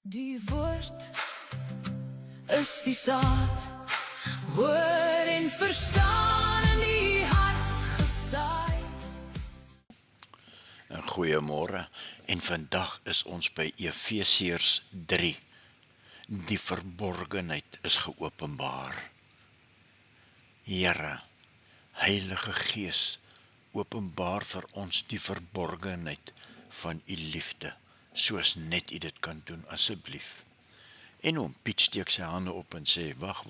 Die woord is die saad, hoor en verstaan in die hart gesaai. Goeiemôre en vandag is ons by Efesiërs 3. Die verborgenheid is geopenbaar. Here, Heilige Gees, openbaar vir ons die verborgenheid van u liefde, soos net u dit kan doen asseblief. En hom Piet steek sy hande op en sê, wag,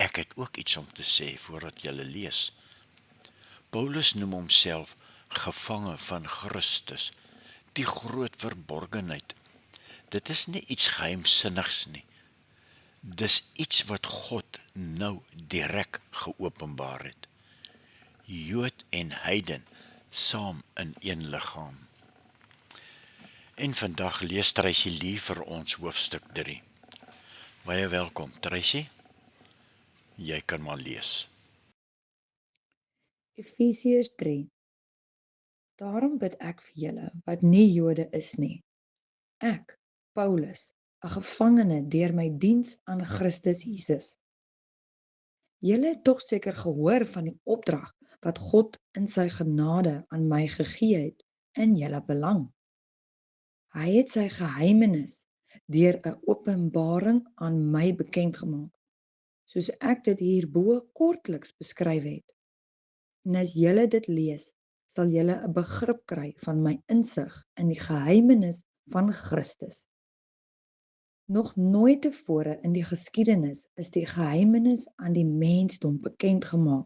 ek het ook iets om te sê voordat julle lees. Paulus noem homself gevange van Christus, die groot verborgenheid. Dit is nie iets geheimsinnigs nie. Dis iets wat God nou direk geopenbaar het. Jood en heiden saam in een liggaam. En vandag lees Tracy Lee vir ons hoofstuk 3. Baie welkom, Tracy. Jy kan maar lees. Efesiërs 3. Daarom bid ek vir julle wat nie Jode is nie. Ek, Paulus, 'n gevangene deur my diens aan Christus Jesus. Julle het tog seker gehoor van die opdrag wat God in sy genade aan my gegee het in julle belang. Hy het sy geheimenis deur 'n openbaring aan my bekend gemaak, soos ek dit hierbo kortliks beskryf het. En as julle dit lees, sal julle 'n begrip kry van my insig in die geheimenis van Christus. Nog nooit tevore in die geskiedenis is die geheimenis aan die mensdom bekend gemaak,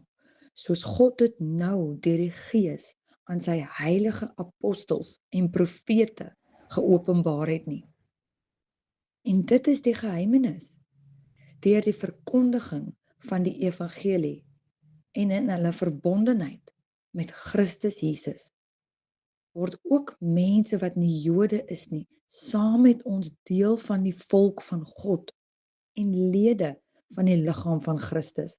soos God dit nou deur die Gees aan sy heilige apostels en profete geopenbaar het nie. En dit is die geheimenis, deur die verkondiging van die evangelie en in hulle verbondenheid met Christus Jesus, word ook mense wat nie Jode is nie, saam met ons deel van die volk van God en lede van die liggaam van Christus.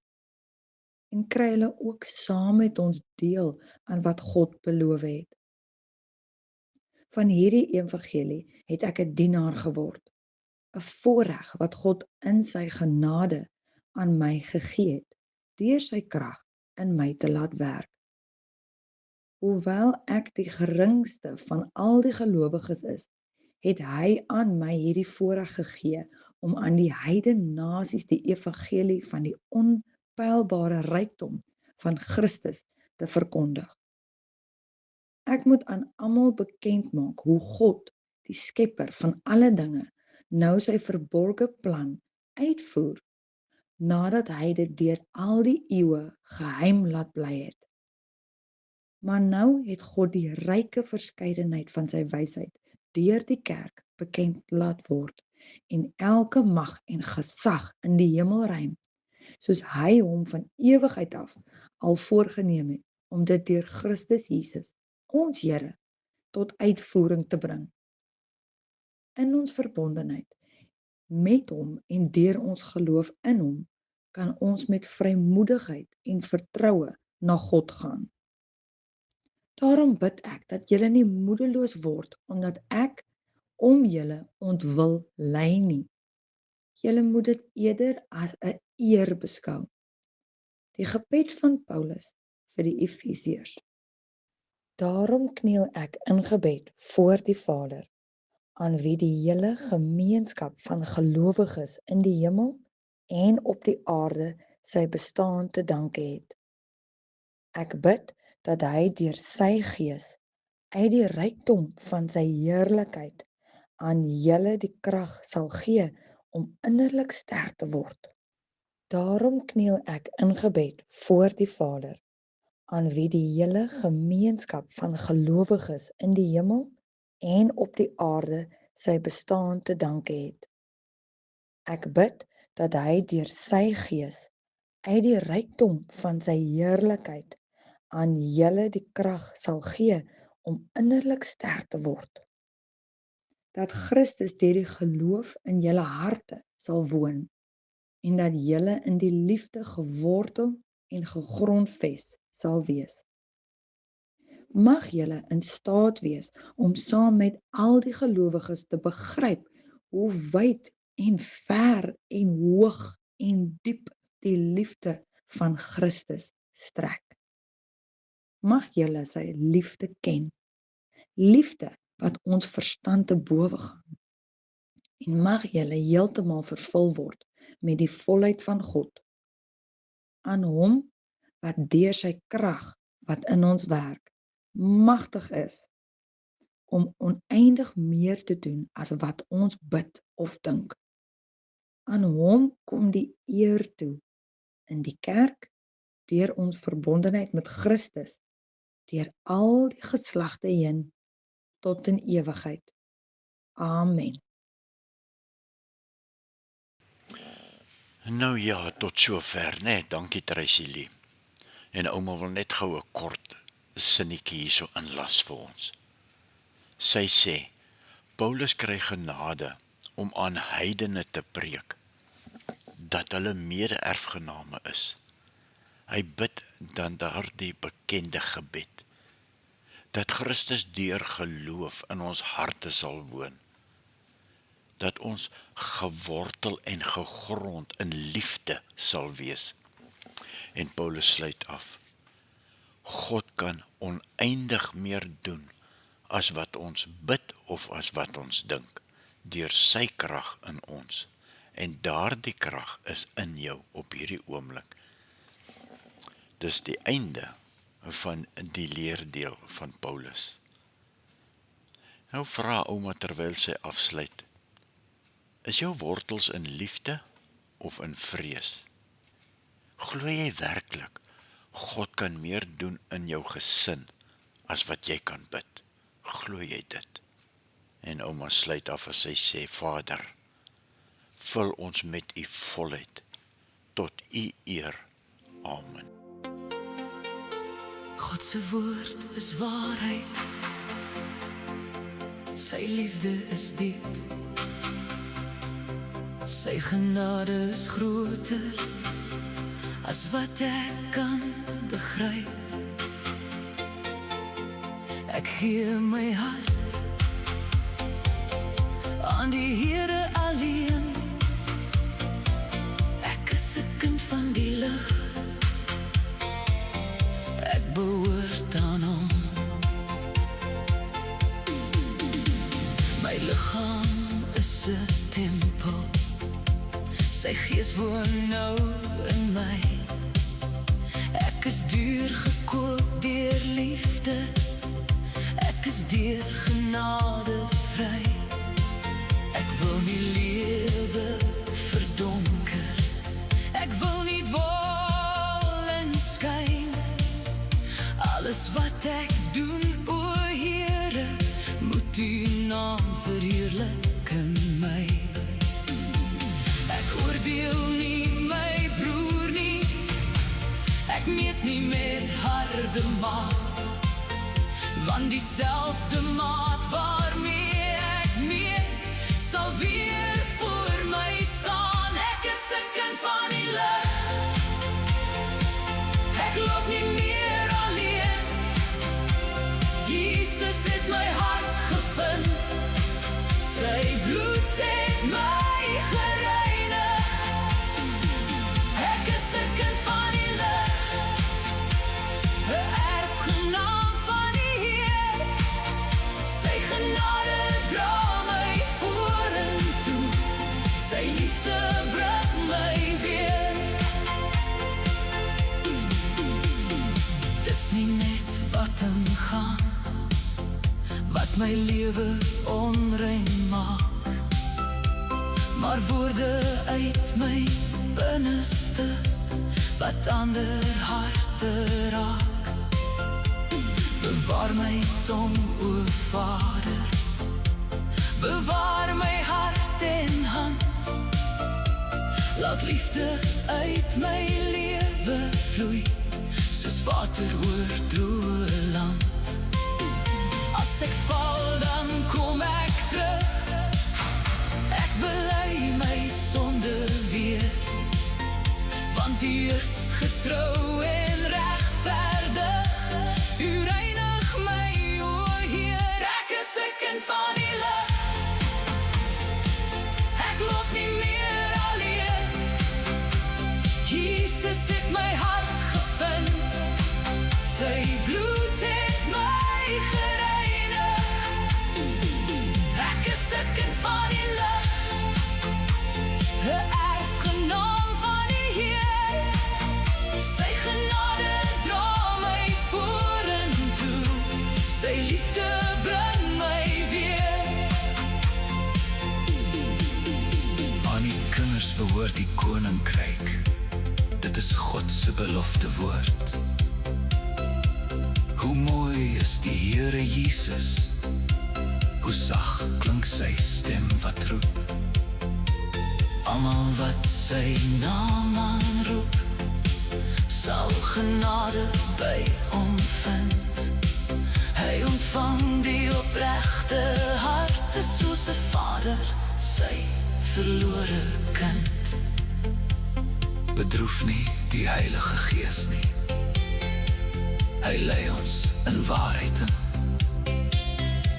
En kry hulle ook saam met ons deel aan wat God beloof het. Van hierdie evangelie het ek 'n dienaar geword, 'n voorreg wat God in sy genade aan my gegee het, deur sy krag in my te laat werk. Hoewel ek die geringste van al die gelowiges is, het hy aan my hierdie voorreg gegee om aan die heidene nasies die evangelie van die onpeilbare rykdom van Christus te verkondig. Ek moet aan almal bekend maak hoe God, die skepper van alle dinge, nou sy verborgde plan uitvoer, nadat hy dit deur al die eeue geheim laat bly het. Maar nou het God die ryke verskeidenheid van sy wysheid deur die kerk bekend laat word en elke mag en gesag in die hemelruim, soos hy hom van ewigheid af al voorgenem het om dit deur Christus Jesus, ons Here, tot uitvoering te bring. In ons verbondenheid met hom en deur ons geloof in hom, kan ons met vrymoedigheid en vertroue na God gaan. Daarom bid ek dat julle nie moedeloos word, omdat ek om julle ontwil ly nie. Julle moet dit eerder as 'n eer beskou. Die gebed van Paulus vir die Efesiërs. Daarom kniel ek in gebed voor die Vader, aan wie die hele gemeenskap van gelowiges in die hemel en op die aarde sy bestaan te danke het. Ek bid dat hy deur sy Gees uit die rykdom van sy heerlikheid aan julle die krag sal gee om innerlik sterk te word. Daarom kniel ek in gebed voor die Vader, aan wie die hele gemeenskap van gelowiges in die hemel en op die aarde sy bestaan te danke het. Ek bid dat hy deur sy Gees uit die rykdom van sy heerlikheid aan julle die krag sal gee om innerlik sterk te word. Dat Christus deur die geloof in julle harte sal woon en dat julle in die liefde gewortel en gegrondves sal wees. Mag julle in staat wees om saam met al die gelowiges te begryp hoe wyd en ver en hoog en diep die liefde van Christus strek. Mag julle sy liefde ken, liefde wat ons verstand te bowe gaan, en mag julle heeltemal vervul word met die volheid van God, aan hom wat deur sy krag wat in ons werk, magtig is om oneindig meer te doen as wat ons bid of dink. Aan hom kom die eer toe in die kerk, deur ons verbondenheid met Christus, deur al die geslagte heen, tot in ewigheid. Amen. Nou ja, tot sover, né? Dankie Tracy. En ouma wil net gou 'n kort sinnetjie hierso inlas vir ons. Sy sê, Paulus kry genade om aan heidene te preek, dat hulle mede-erfgename is. Hy bid dan daardie bekende gebed, dat Christus deur geloof in ons harte sal woon, dat ons gewortel en gegrond in liefde sal wees. En Paulus sluit af, God kan oneindig meer doen as wat ons bid of as wat ons dink, deur sy krag in ons. En daardie krag is in jou op hierdie oomblik. Dis die einde van die leerdeel van Paulus. Nou vra ouma terwyl sy afsluit, is jou wortels in liefde of in vrees? Glo jy werklik, God kan meer doen in jou gesin as wat jy kan bid? Glo jy dit? En ouma sluit af as sy sê, Vader, vul ons met u volheid, tot u eer. Amen. God se woord is waarheid, sy liefde is diep, sy genade is groter as wat ek kan begryp. Ek gee my hart aan die Here alleen, ek is 'n kind van die lig, ek behoort aan hom. My liggaam is 'n tempel, sy gees woon nou in my. Ek is duur gekoop deur liefde, ek is deur genade vry. Ek wil nie lewe verdonker, ek wil nie dwaal en skyn. Alles wat ek doen, o Here, moet u naam verheerlik in my. Ek oordeel nie my broer nie, ek meet nie met harde maat, want dieselfde maat waarmee ek meet, sal weer voor my staan. Ek is 'n kind van die lig, ek loop nie meer alleen, Jesus het my hart gevind, sy bloed het my gereinig. Ek is 'n kind van die lig, 'n erfgenaam van die Heer, sy genade dra my vorentoe, sy liefde bring my weer. Dis nie net wat ingaan, wat my lewe onrein maak, maar woorde uit my binneste, wat ander harte raak. Bewaar my tong, o Vader, bewaar my hart en hand, laat liefde uit my lewe vloei, soos water oor droë land. As ek val, dan kom ek terug, ek bely my sonde weer, want u is getrou en regverdig, u reinig my, o Heer. Ek is 'n kind van die lig, my hart gevind. Sy bloed het my gereinig. Ek is 'n kind van die lig, 'n erfgenaam van die Heer. Sy genade dra my vorentoe, sy liefde bring my weer. Aan die kinders behoort die koninkryk, dit is God se belofte woord. Hoe mooi is die Here Jesus, hoe sag klink sy stem wat roep. Almal wat sy naam aanroep, sal genade by hom vind. Hy ontvang die opregte harte soos 'n vader sy verlore kind. Bedroef nie die Heilige Gees nie, hy lei ons in waarheid in,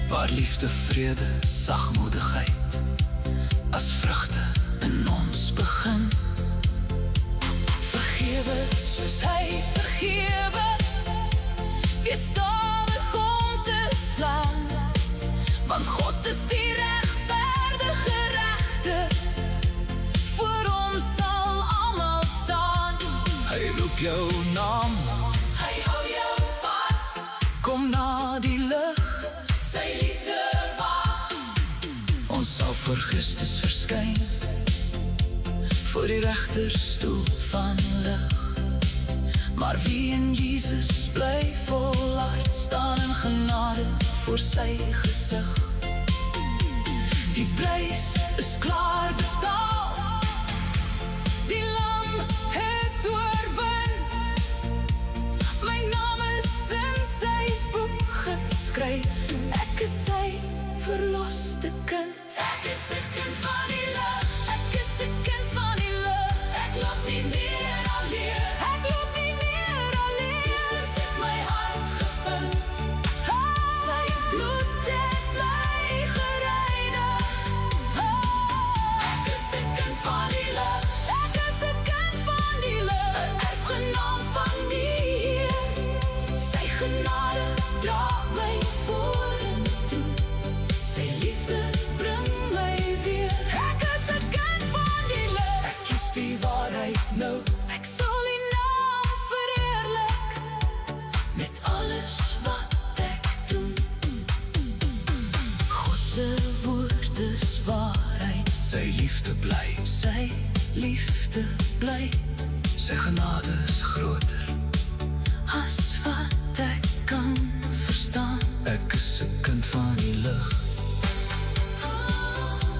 waar liefde, vrede, sagmoedigheid as vrugte in ons begin. Vergewe soos hy vergewe, wees stadig om te slaan, want God is die regverdige regter, voor hom sal almal staan. Hy roep jou naam, hy hou jou vas, kom na die lig, sy liefde wag. Ons sal voor Christus verskyn, voor die regterstoel van lig. Maar wie in Jesus bly volhard, staan in genade voor sy gesig. Die prys is klaar betaal, die lam het oorwin. My naam is in sy boek geskryf, ek is sy verloste kind. Ek is 'n kind van die lig, ek is 'n kind van die lig. Ek loop nie meer alleen, ek loop nie meer alleen. Jesus het my hart gevind, sy bloed het my gereinig. Ek is 'n kind van die lig, ek is 'n kind van die lig, 'n erfgenaam van die Heer. Sy genade dra my vorentoe, sy liefde bring my weer. Ek is 'n kind van die lig, ek kies die waarheid nou. Ek sal die naam vereerlik met alles wat ek doen. God se woord is waarheid, sy liefde bly, sy liefde bly. Sy genade is groter as wat ek kan verstaan. Ek is 'n kind van die lig,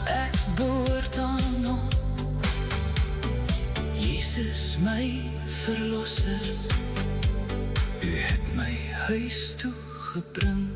ek behoort aan hom. Jesus my verlosser, u het my huis toe gebring.